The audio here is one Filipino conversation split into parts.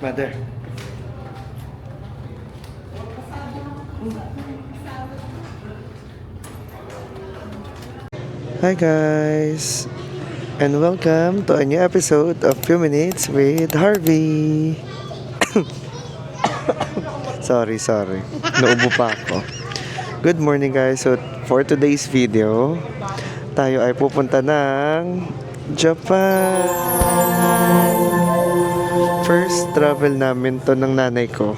Mother. Hi guys, and welcome to a new episode of Few Minutes with Harvey. Sorry. Naubo pa ako. Good morning guys. So for today's video, tayo ay pupunta ng Japan. First travel namin to ng nanay ko.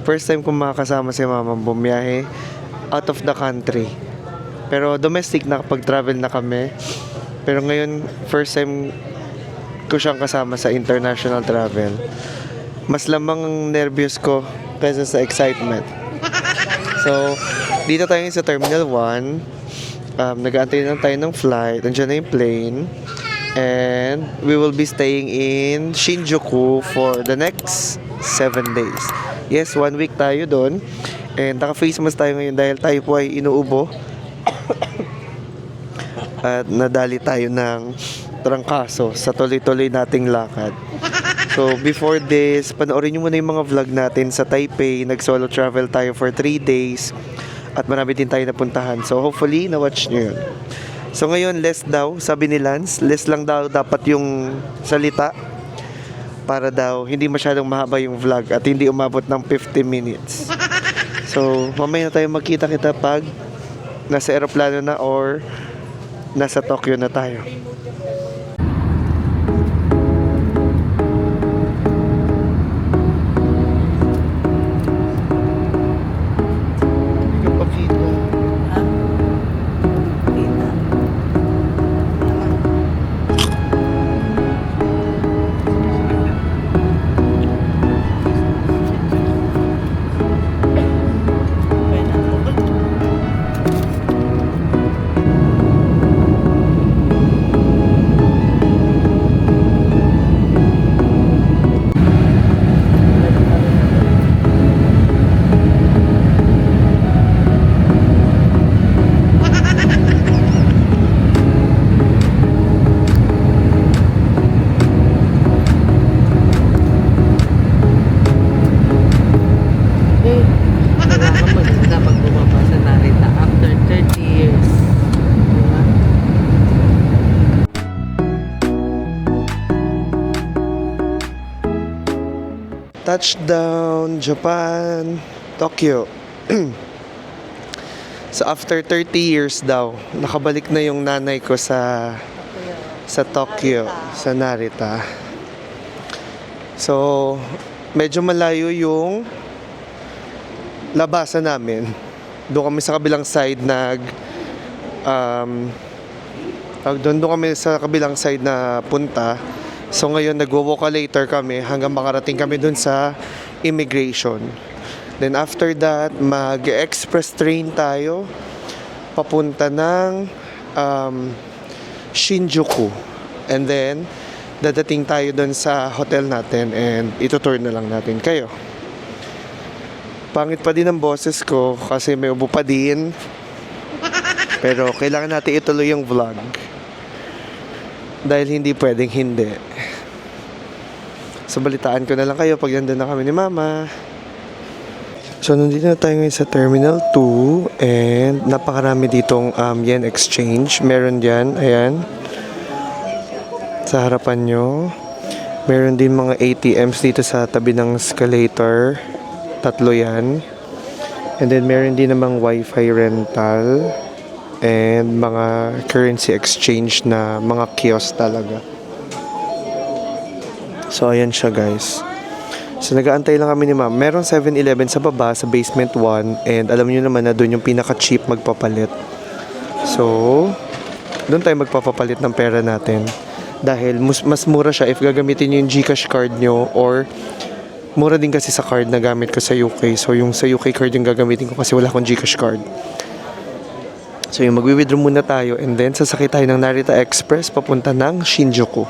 First time kong makakasama si mama bumiyahe out of the country. Pero domestic nakapag-travel na kami. Pero ngayon, first time ko siyang kasama sa international travel. Mas lamang ang nervyos ko kaysa sa excitement. So, dito tayo sa Terminal 1. Nag-aantay lang tayo ng flight. Nandiyan na yung plane. And we will be staying in Shinjuku for the next 7 days. Yes, 1 week tayo doon. And naka-face mask tayo ngayon dahil tayo po ay inuubo. At nadali tayo ng trangkaso sa tuloy-tuloy nating lakad. So before this, panoorin nyo muna yung mga vlog natin sa Taipei. Nag-solo travel tayo for 3 days. At marami din tayo napuntahan. So hopefully, na-watch nyo yun. So ngayon, less daw, sabi ni Lance. Less lang daw dapat yung salita. Para daw, hindi masyadong mahaba yung vlog. At hindi umabot ng 50 minutes. So mamaya na tayo magkita-kita pag nasa aeroplano na or nasa Tokyo na tayo. Touchdown, Japan, Tokyo. So after 30 years daw, nakabalik na yung nanay ko sa Tokyo, sa Narita. So medyo malayo yung labasan namin. Doon kami sa kabilang side doon kami sa kabilang side na punta. So ngayon nagwo-walk-a-later kami hanggang makarating kami dun sa immigration. Then after that, mag-express train tayo papunta ng Shinjuku. And then dadating tayo dun sa hotel natin and itutour na lang natin kayo. Pangit pa din ang boses ko kasi may ubo pa din. Pero kailangan natin ituloy yung vlog. Dahil hindi pwedeng hindi. So balitaan ko na lang kayo pag nandun na kami ni Mama. So nandito na tayo ngayon sa Terminal 2. And napakarami ditong yen exchange. Meron dyan, ayan. Sa harapan nyo. Meron din mga ATMs dito sa tabi ng escalator. 3 yan. And then meron din namang wifi rental. And mga currency exchange na mga kiosk talaga. So ayan siya guys. So nag-aantay lang kami ni Ma'am. Merong 7-Eleven sa baba sa basement 1. And alam niyo naman na doon yung pinaka-cheap magpapalit. So doon tayo magpapapalit ng pera natin. Dahil mas mura siya if gagamitin niyo yung GCash card nyo. Or mura din kasi sa card na gamit ko sa UK. So yung sa UK card yung gagamitin ko kasi wala akong GCash card. So yung magwi-withdraw muna tayo and then sasakay tayo ng Narita Express papunta ng Shinjuku.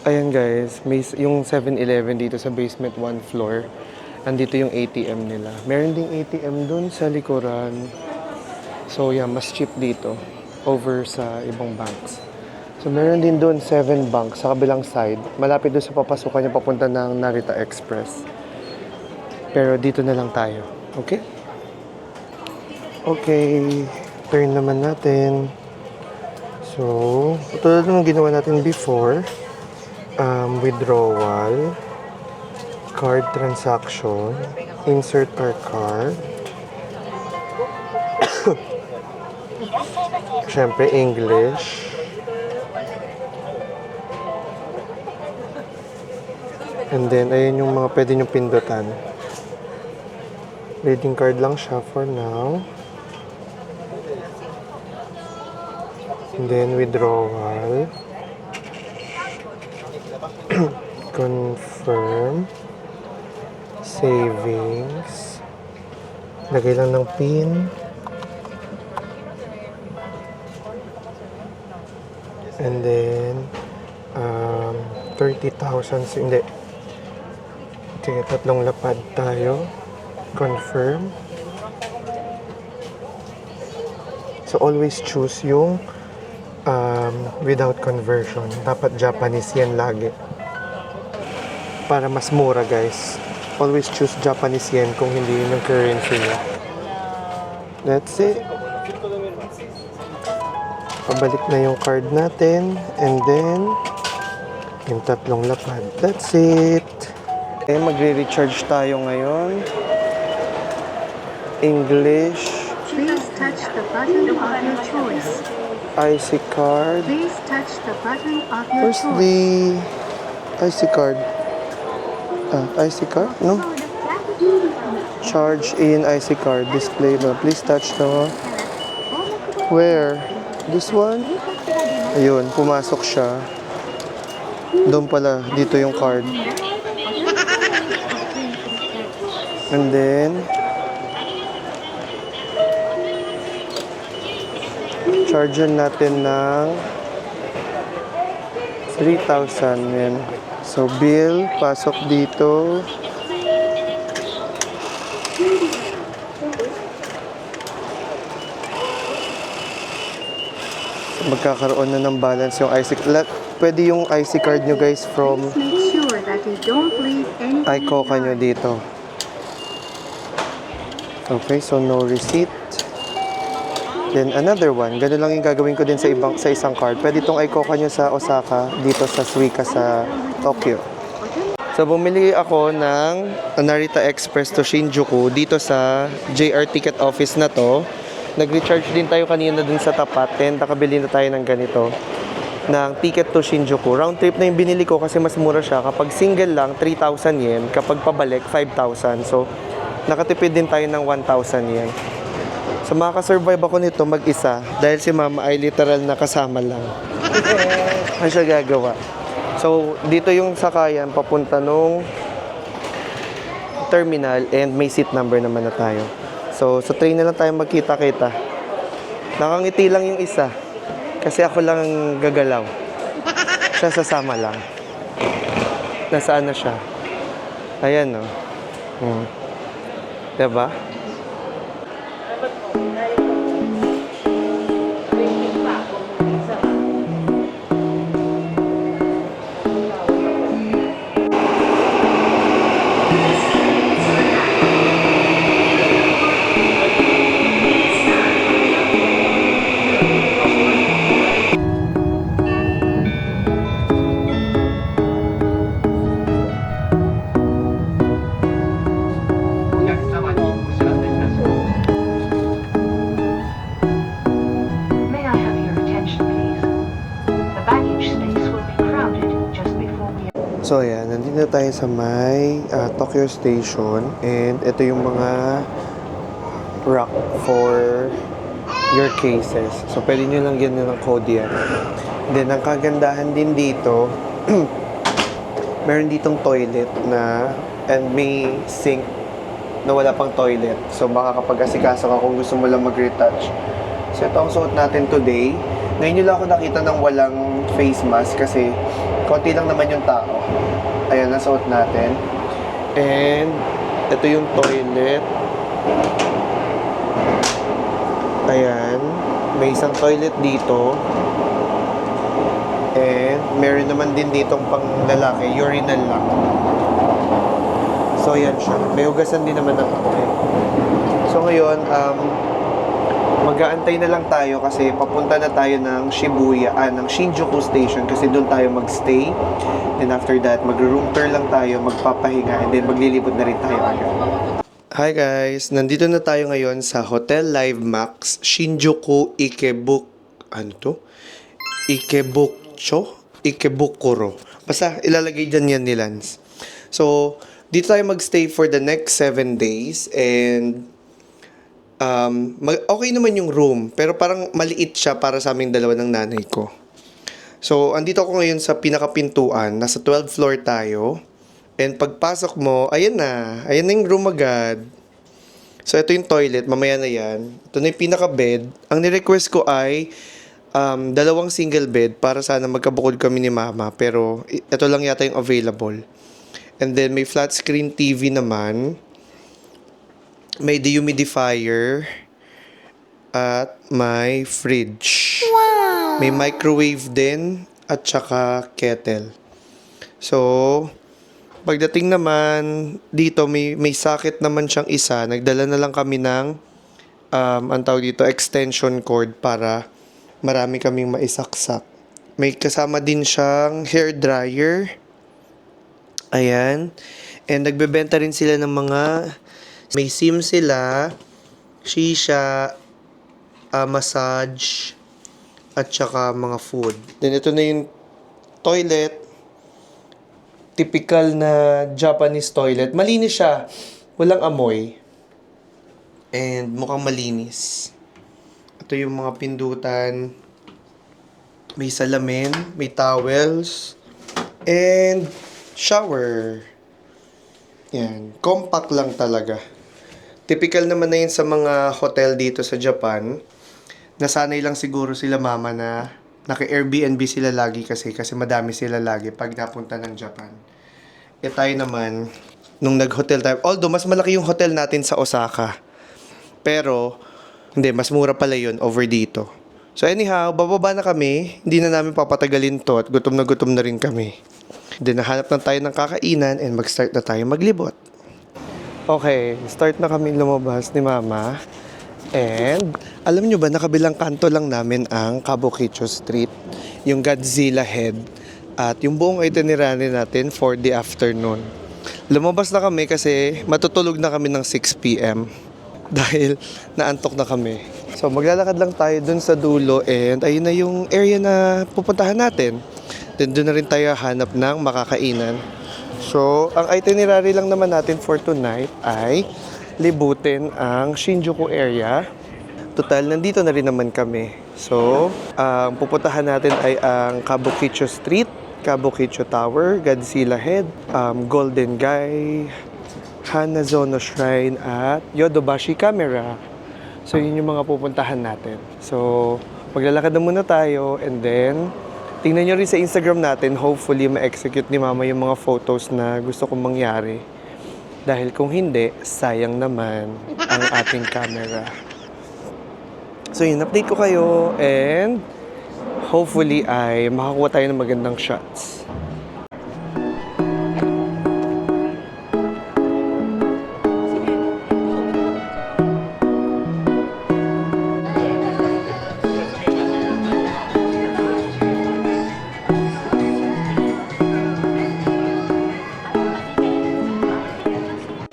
Ayan guys, may yung 7-Eleven dito sa basement 1 floor. Andito yung ATM nila. Meron ding ATM dun sa likuran. So yeah, mas cheap dito over sa ibang banks. So, meron din doon 7 Bank sa kabilang side. Malapit doon sa papasukan niya papunta ng Narita Express. Pero dito na lang tayo. Okay? Okay. Turn naman natin. So, tulad ng ginawa natin before, withdrawal, card transaction, insert our card. Siyempre, English. And then, ayan yung mga pwede nyo pindutan. Reading card lang siya for now. And then, withdrawal. Confirm. Savings. Lagay lang ng PIN. And then, 30,000. Hindi. Sige, 3 lapad tayo. Confirm. So, always choose yung without conversion. Dapat Japanese yan lagi. Para mas mura, guys. Always choose Japanese yen kung hindi yun yung currency niya. That's it. Pabalik na yung card natin. And then, yung 3 lapad. That's it. Okay, magre-recharge tayo ngayon. English. Please touch the button of your choice. IC card. Please touch the button of your Where's choice. the IC card? IC card? No. Charge in IC card. Display ba? Please touch the... Where? This one? Ayun, pumasok siya. Doon pala, dito yung card. And then, charger natin ng 3,000 yan. So, bill, pasok dito. Magkakaroon na ng balance yung IC. Pwede yung IC card nyo guys from Please make sure that you don't leave any iCoca nyo dito. Okay, so no receipt. Then another one, ganun lang yung gagawin ko din sa isang card. Pwede itong iCoca nyo sa Osaka, dito sa Suica sa Tokyo. So bumili ako ng Narita Express to Shinjuku dito sa JR ticket office na to. Nag-recharge din tayo kanina dun sa tapat and nakabili na tayo ng ganito ng ticket to Shinjuku. Round trip na yung binili ko kasi mas mura siya. Kapag single lang, 3,000 yen. Kapag pabalik, 5,000. So nakatipid din tayo ng 1,000 yen. So makakasurvive ako nito mag-isa dahil si mama ay literal na kasama lang. Ano siya gagawa? So dito yung sakayan papunta nung terminal and may seat number naman na tayo. So sa train na lang tayo magkita-kita. Nakangiti lang yung isa kasi ako lang ang gagalaw. Siya sasama lang. Nasaan na siya? Ayan no. Diba? May I have your attention, please? The baggage space will be crowded just before we... So ayan, nandito tayo sa may Tokyo Station and ito yung mga rack for your cases. So pwede nyo lang yan ng code yan. Then ang kagandahan din dito, meron ditong toilet na and may sink na wala pang toilet. So makakapag-asikaso ka kung gusto mo lang mag-retouch. So ito ang suot natin today. Ngayon nyo lang ako nakita ng walang face mask kasi konti lang naman yung tao. Ayan, nasuot natin. And ito yung toilet. Ayan. May isang toilet dito. Meron naman din ditong pang lalaki, urinal lang. So, yan siya. May hugasan din naman ng kape. So, ngayon, mag-aantay na lang tayo kasi papunta na tayo ng Shibuya, ng Shinjuku Station kasi doon tayo magstay. Then after that, mag-room tour lang tayo, magpapahinga, and then maglilibot na rin tayo agad. Hi guys! Nandito na tayo ngayon sa Hotel Live Max Shinjuku Ikebukuro. Basta ilalagay dyan yan ni Lance. So, dito tayo magstay for the next 7 days and okay naman yung room, pero parang maliit siya para sa aming dalawa ng nanay ko. So, andito ako ngayon sa pinakapintuan. Nasa 12th floor tayo. And pagpasok mo, ayan na yung room agad. So, ito yung toilet. Mamaya na yan. Ito na yung pinaka-bed. Ang nirequest ko ay 2 single bed para sana magkabukod kami ni mama. Pero, ito lang yata yung available. And then, may flat screen TV naman. May dehumidifier. At may fridge. Wow! May microwave din. At saka kettle. So, pagdating naman dito, may socket naman siyang isa. Nagdala na lang kami ng ang tawag dito, extension cord para marami kaming maisaksak. May kasama din siyang hair dryer. Ayan. And nagbebenta rin sila ng mga, may sim sila, shisha, massage, at saka mga food. Then ito na yung toilet. Typical na Japanese toilet. Malinis siya. Walang amoy. And mukhang malinis. Ito yung mga pindutan. May salamin, may towels, and shower. Yan. Compact lang talaga. Typical naman na yun sa mga hotel dito sa Japan. Nasanay lang siguro sila mama na naka-Airbnb sila lagi kasi madami sila lagi pag napunta ng Japan. E tayo naman, nung nag-hotel tayo, although mas malaki yung hotel natin sa Osaka. Pero, hindi, mas mura pala yun over dito. So anyhow, bababa na kami. Hindi na namin papatagalin to at gutom na rin kami. Then nahanap na tayo ng kakainan and mag-start na tayo maglibot. Okay, start na kami lumabas ni Mama. And alam nyo ba, nakabilang kanto lang namin ang Kabukicho Street, yung Godzilla Head, at yung buong itinerary natin for the afternoon. Lumabas na kami kasi matutulog na kami ng 6 p.m. dahil naantok na kami. So maglalakad lang tayo dun sa dulo and ayun na yung area na pupuntahan natin. Then doon na rin tayo hanap ng makakainan. So ang itinerary lang naman natin for tonight ay libutin ang Shinjuku area. Total, nandito na rin naman kami. So, ang pupuntahan natin ay ang Kabukicho Street, Kabukicho Tower, Godzilla Head, Golden Gai, Hanazono Shrine, at Yodobashi Camera. So, yun yung mga pupuntahan natin. So, maglalakad na muna tayo and then, tingnan nyo rin sa Instagram natin, hopefully ma-execute ni Mama yung mga photos na gusto kong mangyari. Dahil kung hindi, sayang naman ang ating camera. So yun, update ko kayo and hopefully ay makakuha tayo ng magandang shots.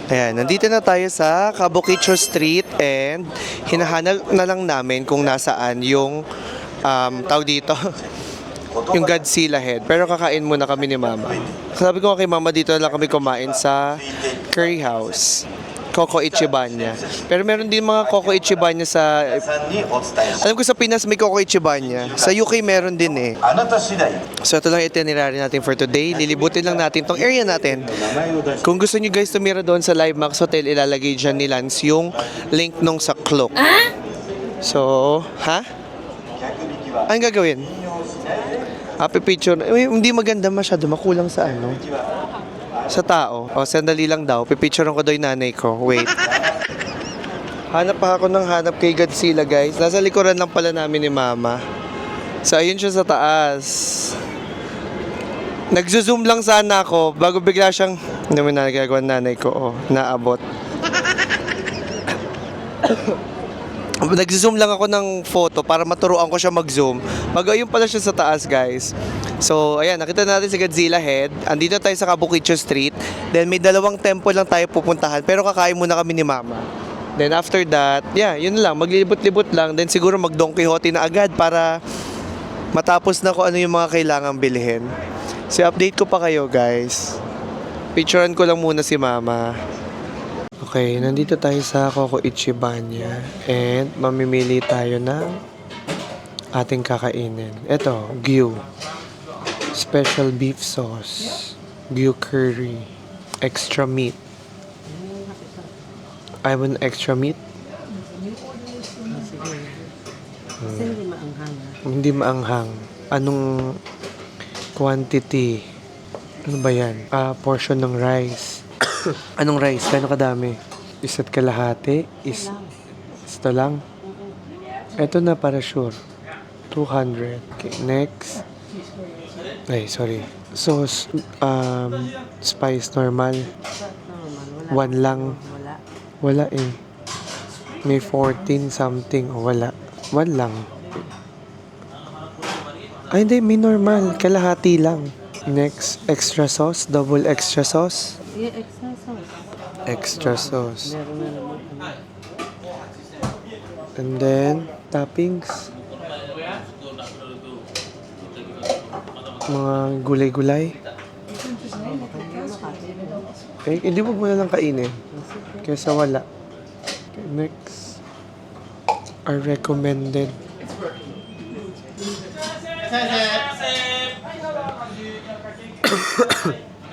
Ayan, nandito na tayo sa Kabukicho Street and hinahanap na lang namin kung nasaan yung tawag dito, yung Godzilla Head. Pero kakain muna kami ni Mama. Sabi ko kay Mama, dito na lang kami kumain sa Curry House, Coco Ichibanya. Pero meron din mga Coco Ichibanya sa, alam ko sa Pinas may Coco Ichibanya. Sa UK meron din eh. So ito lang itinerary natin for today. Lilibutin lang natin tong area natin. Kung gusto nyo guys tumira doon sa Live Max Hotel, ilalagay dyan ni Lance yung link nung sa cloak. So, ha? Anong gagawin? Pipicture. Hindi maganda masyado. Makulang sa ano? Sa tao. O, sandali lang daw. Pipicturean ko daw yung nanay ko. Wait. Hanap pa ako ng hanap kay Godzilla, guys. Nasa likuran lang pala namin ni Mama. So, ayun siya sa taas. Nagzo-zoom lang sana ako bago bigla siyang hindi mo na nagagawa ng nanay ko. Oh, naabot. Nagzo-zoom lang ako ng photo para maturuan ko siya mag-zoom. Ayun pala siya sa taas, guys. So, ayan, nakita natin si Godzilla Head. Andito tayo sa Kabukicho Street. Then, may dalawang temple lang tayo pupuntahan. Pero kakain muna kami ni Mama. Then, after that, yeah, yun lang. Maglilibot-libot lang. Then, siguro mag-Don Quixote na agad para matapos na kung ano yung mga kailangang bilhin. So, update ko pa kayo, guys. Picturean ko lang muna si Mama. Okay, nandito tayo sa Coco Ichibanya and mamimili tayo ng ating kakainin. Ito, gyu. Special beef sauce. Gyu curry. Extra meat. I want extra meat. Hindi maanghang. Hindi maanghang. Anong quantity? Ano ba yan? Portion ng rice. Anong rice? Kano kadami? Isa't kalahati? Ito lang? Ito na para sure. 200. Okay, next. Ay, sorry. Sauce, spice normal. One lang. Wala. Wala eh. May 14 something. O wala. One lang. Ay, hindi. May normal. Kalahati lang. Next, extra sauce. Double extra sauce. Yeah, extra sauce. Extra sauce. Meron na naman. And then, toppings. Mga gulay-gulay. Eh, hindi mo muna lang kainin. Kesa wala. Okay, next. Are recommended.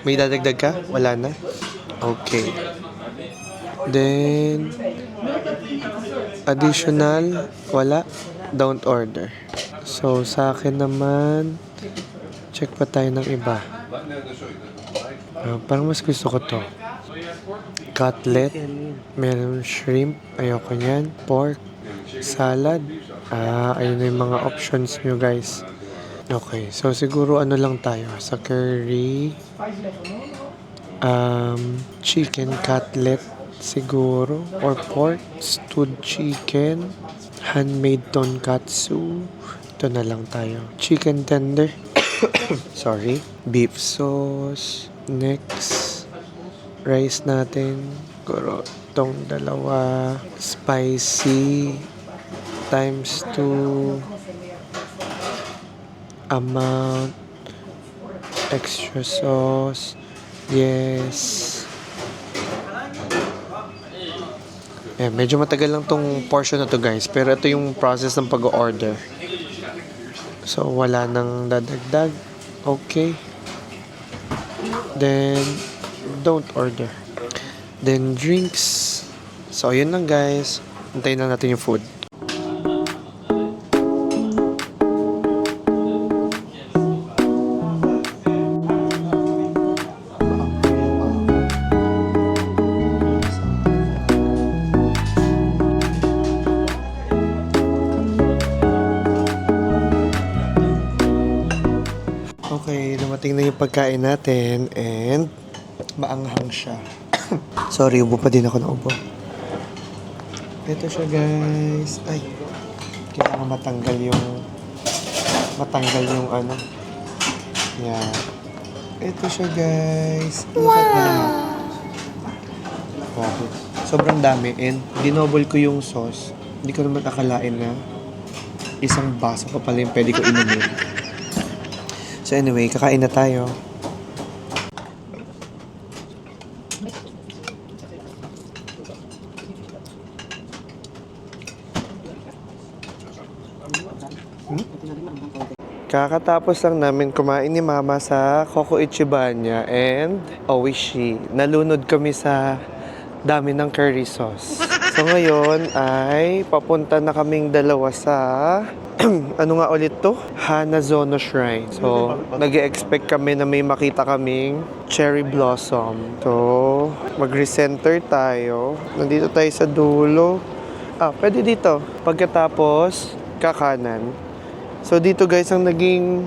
May dadagdag ka? Wala na? Okay. Then, additional, wala. Don't order. So, sa akin naman, check pa tayo ng iba. Parang mas gusto ko to. Cutlet. Meron shrimp. Ayoko niyan. Pork. Salad. Ayun na yung mga options nyo, guys. Okay. So, siguro ano lang tayo. Sa curry. Chicken cutlet. Siguro. Or pork. Stewed chicken. Handmade tonkatsu. Ito na lang tayo. Chicken tender. Sorry. Beef sauce. Next. Rice natin. Siguro itong dalawa. Spicy. Times 2. Amount. Extra sauce. Yes. Medyo matagal lang tong portion na to, guys. Pero ito yung process ng pag-order. So, wala nang dadagdag. Okay. Then, don't order. Then, drinks. So, yun lang, guys. Hintayin na natin yung food. Okay, dumating na yung pagkain natin and maanghang siya. Sorry, ubo pa din ako na ubo. Ito siya, guys. Ay, kailangan matanggal yung yan. Ito siya, guys. Look at that. Wow. Sobrang dami and dinouble ko yung sauce. Hindi ko naman akalain na isang baso pa pala yung pwede ko inumin. So anyway, kakain na tayo. Kakatapos lang namin kumain ni Mama sa Coco Ichibanya and Oishi. Nalunod kami sa dami ng curry sauce. So ngayon ay papunta na kaming dalawa sa ano nga ulit to? Hanazono Shrine. So, nag-expect kami na may makita kaming cherry blossom. So, mag-recenter tayo. Nandito tayo sa dulo. Pwede dito. Pagkatapos, kakanan. So, dito guys ang naging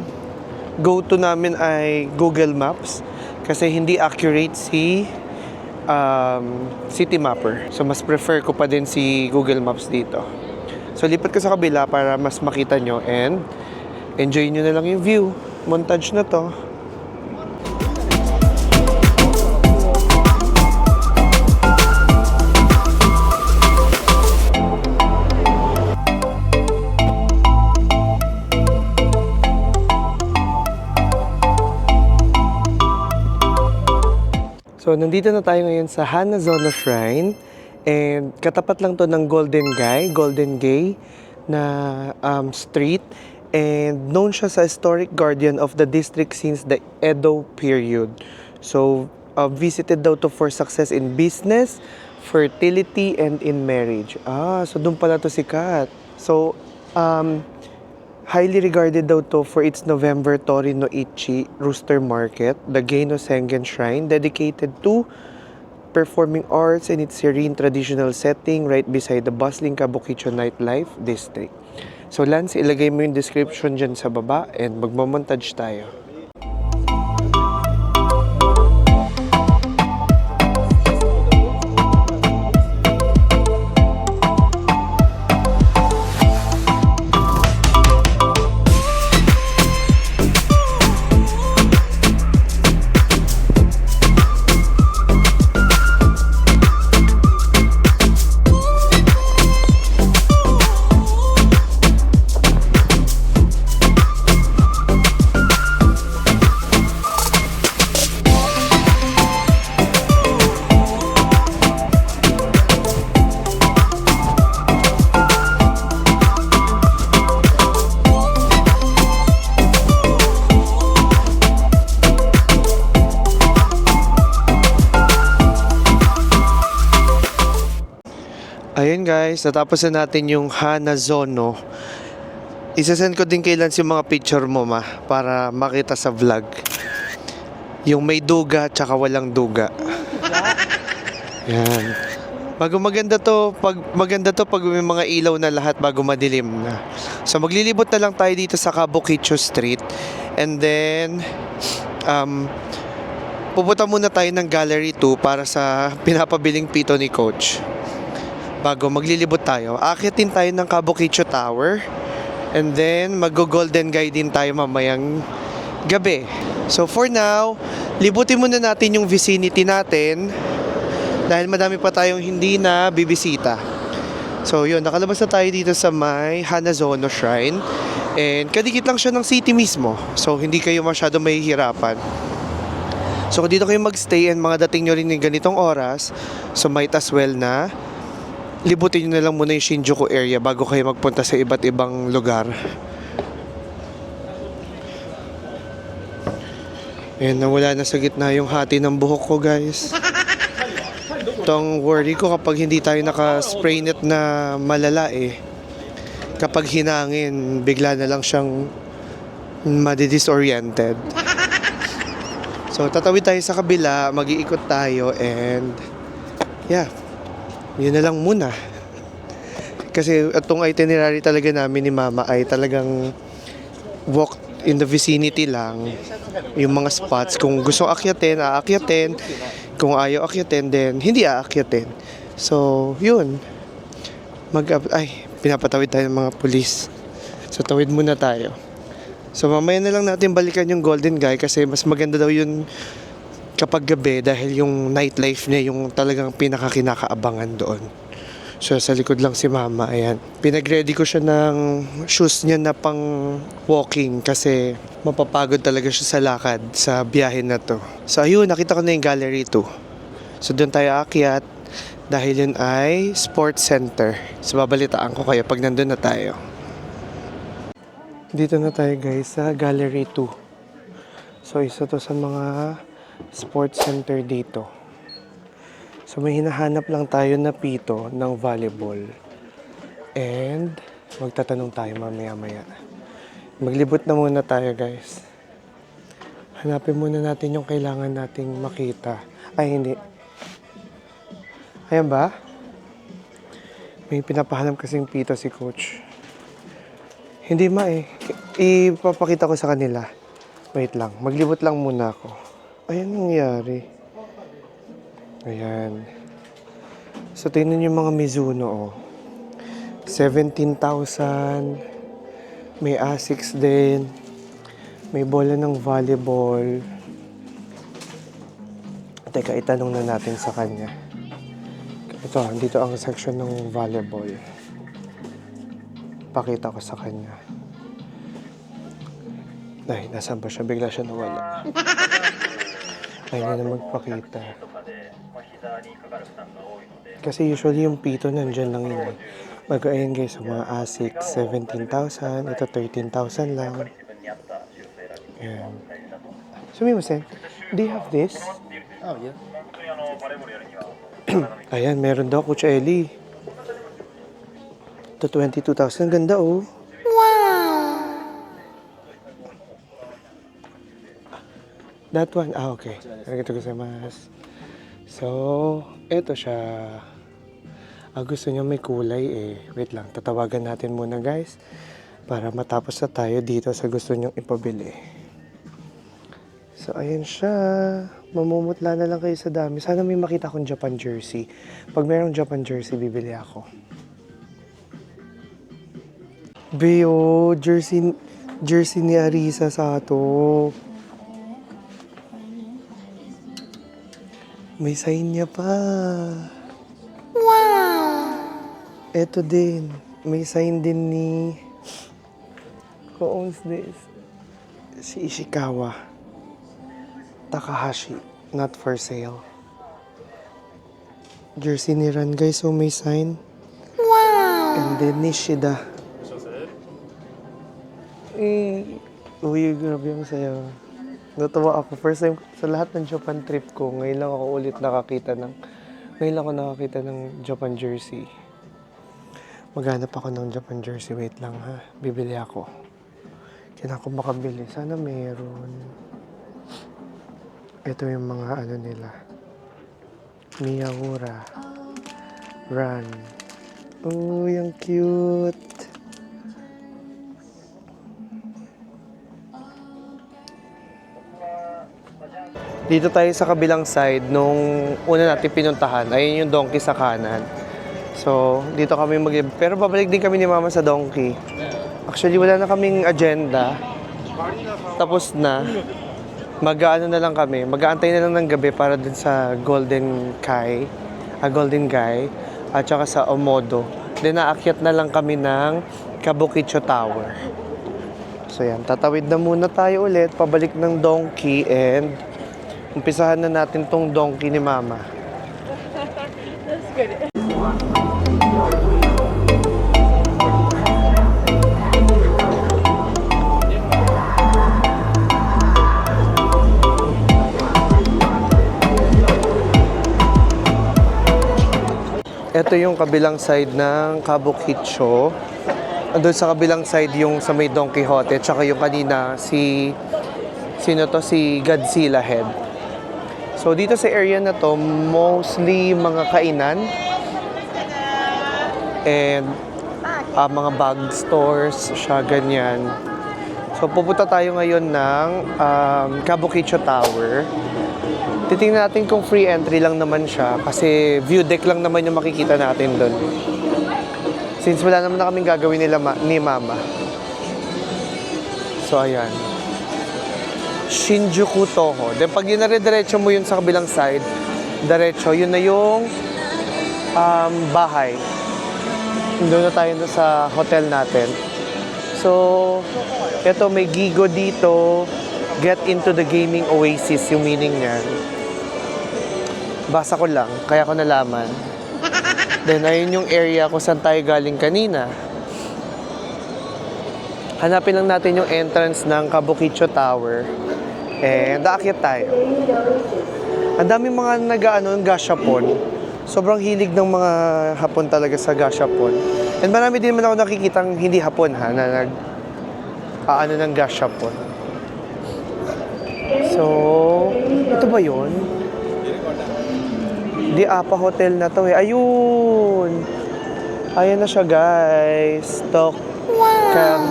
go-to namin ay Google Maps kasi hindi accurate si City Mapper. So, mas prefer ko pa din si Google Maps dito. So, lipat ko sa kabila para mas makita nyo and enjoy nyo na lang yung view. Montage na to. So, nandito na tayo ngayon sa Hanazono Shrine and katapat lang to ng Golden Gay na street and known siya sa historic guardian of the district since the Edo period. So, visited daw to for success in business, fertility, and in marriage. So doon pala to sikat. So, highly regarded daw to for its November Tori no Ichi Rooster Market, the Geino Sengen Shrine, dedicated to performing arts in its serene traditional setting right beside the bustling Kabukicho nightlife district. So Lance, ilagay mo yung description dyan sa baba and magmamontage tayo. Ayun guys, natapos na natin yung Hanazono. Isasend ko din kay Lance yung mga picture mo para makita sa vlog. Yung may duga tsaka walang duga. Yan. Maganda to pag may mga ilaw na lahat bago madilim na. So maglilibot na lang tayo dito sa Kabukicho Street and then pupunta muna tayo ng Gallery 2 para sa pinapabiling pito ni Coach. Bago maglilibot tayo, aakitin tayo ng Kabukicho Tower and then mag-Golden Guy din tayo mamayang gabi. So for now, libutin muna natin yung vicinity natin dahil madami pa tayong hindi na bibisita. So yun, nakalabas na tayo dito sa may Hanazono Shrine and kadikit lang siya ng city mismo. So hindi kayo masyado mahihirapan. So kung dito kayo magstay and mga dating nyo rin ng ganitong oras, so might as well na libutin nyo na lang muna yung Shinjuku area bago kayo magpunta sa iba't ibang lugar. Ayan, nawala na sa gitna yung hati ng buhok ko guys. Itong worry ko kapag hindi tayo naka-spray net na malala kapag hinangin, bigla na lang siyang madi-disoriented. So tatawid tayo sa kabila, mag-iikot tayo and yeah, yun na lang muna. Kasi itong itinerary talaga namin ni Mama ay talagang walk in the vicinity lang. Yung mga spots, kung gusto akyatin, aakyatin. Kung ayaw akyatin, then hindi aakyatin. So, yun. Pinapatawid tayo ng mga pulis. So, tawid muna tayo. So, mamaya na lang natin balikan yung Golden Guy kasi mas maganda daw yun kapag gabi dahil yung nightlife niya yung talagang pinakakinakaabangan doon. So sa likod lang si Mama, ayan. Pinag-ready ko siya ng shoes niya na pang walking kasi mapapagod talaga siya sa lakad sa biyahe na to. So ayun, nakita ko na yung Gallery 2. So doon tayo aakyat dahil yun ay sports center. So babalitaan ko kayo pag nandun na tayo. Dito na tayo guys sa Gallery 2. So isa to sa mga sports center dito. So may hinahanap lang tayo na pito ng volleyball. And magtatanong tayo mamaya-maya. Maglibot na muna tayo guys. Hanapin muna natin yung kailangan nating makita. Ay hindi. Ayan ba? May pinapahanap kasing pito si Coach. Hindi ipapakita ko sa kanila. Wait lang, maglibot lang muna ako. Ayan yung nangyari. Ayan. So, tingnan yung mga Mizuno, oh. 17,000. May Asics din. May bola ng volleyball. Teka, itanong na natin sa kanya. Ito, dito ang section ng volleyball. Pakita ko sa kanya. Ay, nasaan ba siya? Bigla siya nawala. Ay, na magpakita. Kasi usually yung pito nandyan lang yun. Mag-ayan guys, sa mga Asics, 17,000. Ito, 13,000 lang. Ayan. Sumimasen, do you have this? Oh, yeah. Ayan, meron daw, Coach Ellie. Ito, 22,000. Ganda, oh. That one? Ah, okay. Arigatou gozaimasu. So, eto siya. Gusto niya may kulay eh. Wait lang, tatawagan natin muna guys. Para matapos na tayo dito sa gusto niyong ipabili. So, ayan siya. Mamumutla na lang kayo sa dami. Sana may makita akong Japan jersey. Pag mayroong Japan jersey, bibili ako. Beo, jersey ni Arisa sa ato. May sign niya pa. Wow! Eto din. May sign din ni... Who owns this? Si Ishikawa. Takahashi. Not for sale. Jersey ni Ran guys. So may sign. Wow! And then Nishida. Uy, grabe ang sayo. Natawa ako. First time sa lahat ng Japan trip ko, ngayon lang ako ulit nakakita ng Japan jersey. Maghanap ako ng Japan jersey. Wait lang ha. Bibili ako. Kailangan ko makabili. Sana meron. Ito yung mga ano nila. Miyahura. Run. Oh, yung cute. Dito tayo sa kabilang side nung una natin pinuntahan. Ayun yung donkey sa kanan. So, dito kami pero babalik din kami ni Mama sa donkey. Actually, wala na kaming agenda. Tapos na. Mag-ano na lang kami. Mag-aantay na lang ng gabi para din sa Golden Guy. At saka sa Omodo. Then, naakyat na lang kami ng Kabukicho Tower. So, yan. Tatawid na muna tayo ulit. Pabalik ng donkey and... umpisahan na natin tong donkey ni Mama. That's good. Ito yung kabilang side ng Kabukicho. Andun sa kabilang side yung sa may Don Quixote. Tsaka yung kanina si Godzilla head. So, dito sa area na to, mostly mga kainan and mga bag stores, siya ganyan. So, pupunta tayo ngayon ng Kabukicho Tower. Titingnan natin kung free entry lang naman siya kasi view deck lang naman yung makikita natin doon. Since wala naman na kaming gagawin ni Mama. So, ayan. Shinjuku Toho. Then pag yun diretso mo yun sa kabilang side, diretso, yun na yung bahay. Doon na tayo sa hotel natin. So, eto may Gigo dito. Get into the gaming oasis yung meaning niya. Basa ko lang, kaya ko nalaman. Then ayun yung area kung saan tayo galing kanina. Hanapin lang natin yung entrance ng Kabukicho Tower. And aakyat tayo. Ang daming mga gashapon. Sobrang hilig ng mga Hapon talaga sa gashapon. And marami din naman ako nakikitang hindi Hapon na ng gashapon. So, ito ba yun? Di Apa Hotel na to eh. Ayun! Ayan na siya guys.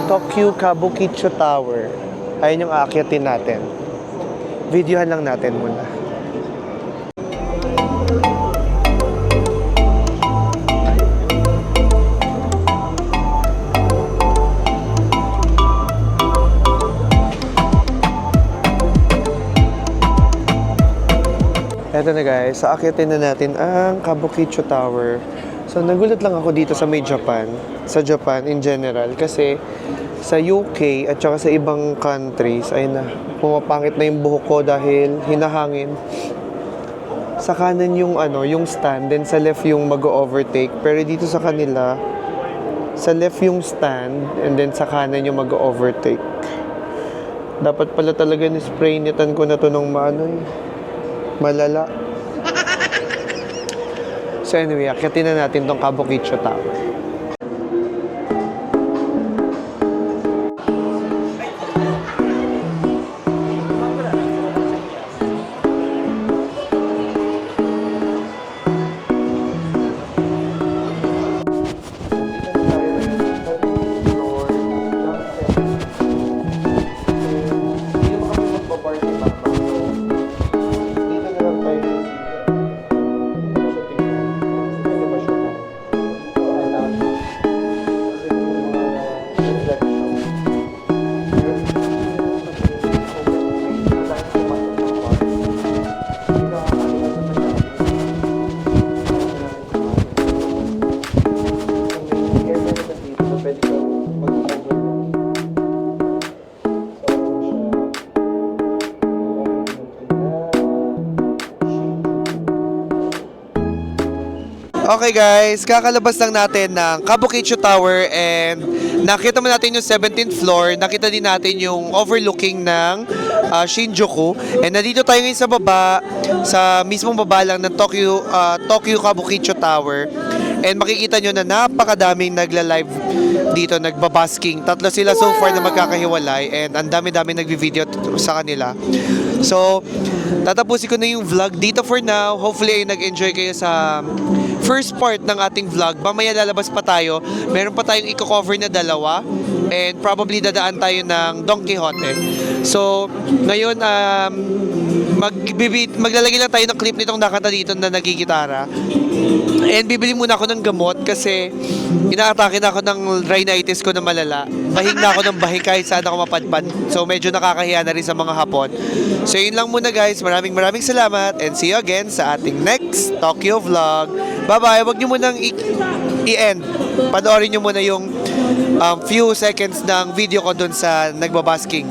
Tokyo Kabukicho Tower. Ayun yung aakyatin natin. Videohan lang natin muna. Eto na guys, aakyatin na natin ang Kabukicho Tower. So nagulat lang ako dito sa may Japan, sa Japan in general, kasi sa UK at saka sa ibang countries, ay na, pumapangit na yung buhok ko dahil hinahangin. Sa kanan yung yung stand, then sa left yung mag-overtake. Pero dito sa kanila, sa left yung stand, and then sa kanan yung mag-overtake. Dapat pala talaga ni-spray nitan ko na to nung malala. So anyway, akyatin na natin tong Kabukicho Tower. Okay guys, kakalabas lang natin ng Kabukicho Tower and nakita mo natin yung 17th floor, nakita din natin yung overlooking ng Shinjuku. And nandito tayo ngayon sa baba, sa mismong baba lang ng Tokyo Kabukicho Tower. And makikita nyo na napakadaming nagla-live dito, nagbabasking. Tatlo sila so far na magkakahiwalay and ang dami-dami nagvi-video sa kanila. So, tatapusin ko na yung vlog dito for now. Hopefully ay nag-enjoy kayo sa first part ng ating vlog. Mamaya lalabas pa tayo. Meron pa tayong i-cover na dalawa. And probably dadaan tayo ng Don Quixote. So, ngayon, maglalagay lang tayo ng clip nitong nakanta dito na nagigitara. And bibili muna ako ng gamot kasi inaatake na ako ng rhinitis ko na malala. Bahing na ako ng bahing kahit saan ako mapadpad. So medyo nakakahiya na rin sa mga hapon. So yun lang muna guys. Maraming salamat and see you again sa ating next Tokyo vlog. Bye-bye. Huwag nyo munang i-end. Panoorin nyo muna yung few seconds ng video ko dun sa nagbabasking.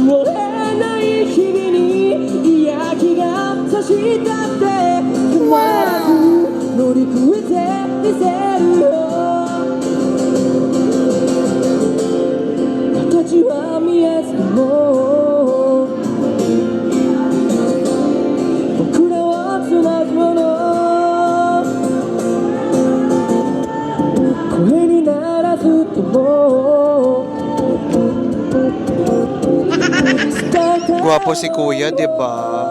燃えない日々に嫌気がさしたって止まらず乗り越えてみせるよ形は見えずとも僕らはつなぐもの声にならずとも Gwapo si Kuya, di ba?